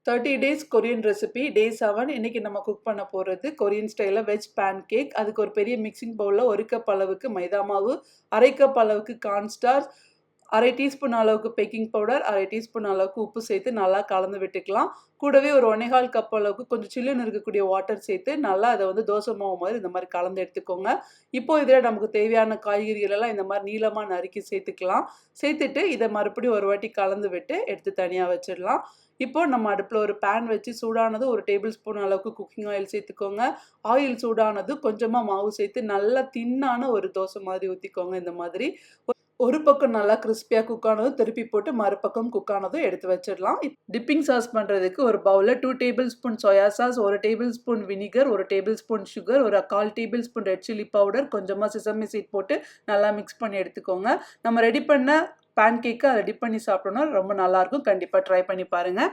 30 days Korean recipe டே 7. இன்னைக்கு நம்ம cook பண்ண போகிறது கொரியன் ஸ்டைலில் வெஜ் பேன் கேக். அதுக்கு ஒரு பெரிய மிக்சிங் பவுலில் 1 கப் அளவுக்கு மைதா மாவு, 1/2 கப் அளவுக்கு கார்ன்ஸ்டார்ச், 1/2 டீஸ்பூன் அளவுக்கு பேக்கிங் பவுடர், 1/2 டீஸ்பூன் அளவுக்கு உப்பு சேர்த்து நல்லா கலந்து விட்டுக்கலாம். கூடவே ஒரு 1 1/4 கப் அளவுக்கு கொஞ்சம் சில்லுன்னு இருக்கக்கூடிய வாட்டர் சேர்த்து நல்லா அதை வந்து தோசை மாவு மாதிரி இந்த மாதிரி கலந்து எடுத்துக்கோங்க. இப்போ இதில் நமக்கு தேவையான காய்கறிகள் எல்லாம் இந்த மாதிரி நீளமாக நறுக்கி சேர்த்துக்கலாம். சேர்த்துட்டு இதை மறுபடியும் ஒரு வாட்டி கலந்து விட்டு எடுத்து தனியாக வச்சிடலாம். இப்போ நம்ம அடுப்பில் ஒரு பேன் வச்சு சூடானது 1 டேபிள் ஸ்பூன் அளவுக்கு குக்கிங் ஆயில் சேர்த்துக்கோங்க. ஆயில் சூடானது கொஞ்சமாக மாவு சேர்த்து நல்லா தின்னான ஒரு தோசை மாதிரி ஊற்றிக்கோங்க. இந்த மாதிரி ஒரு பக்கம் நல்லா கிறிஸ்பியாக குக் ஆனதும் திருப்பி போட்டு மறுபக்கம் குக் ஆனதும் எடுத்து வச்சிடலாம். டிப்பிங் சாஸ் பண்ணுறதுக்கு ஒரு பவுலில் 2 table spoon soya sauce, 1 table spoon vinegar, 1 table spoon sugar, ஒரு 1/4 table spoon red chilli powder, கொஞ்சமாக செசமி சீட் போட்டு நல்லா மிக்ஸ் பண்ணி எடுத்துக்கோங்க. நம்ம ரெடி பண்ண பேன் கேக்கை அதை டிப் பண்ணி சாப்பிட்டோன்னா ரொம்ப நல்லாயிருக்கும். கண்டிப்பாக ட்ரை பண்ணி பாருங்கள்.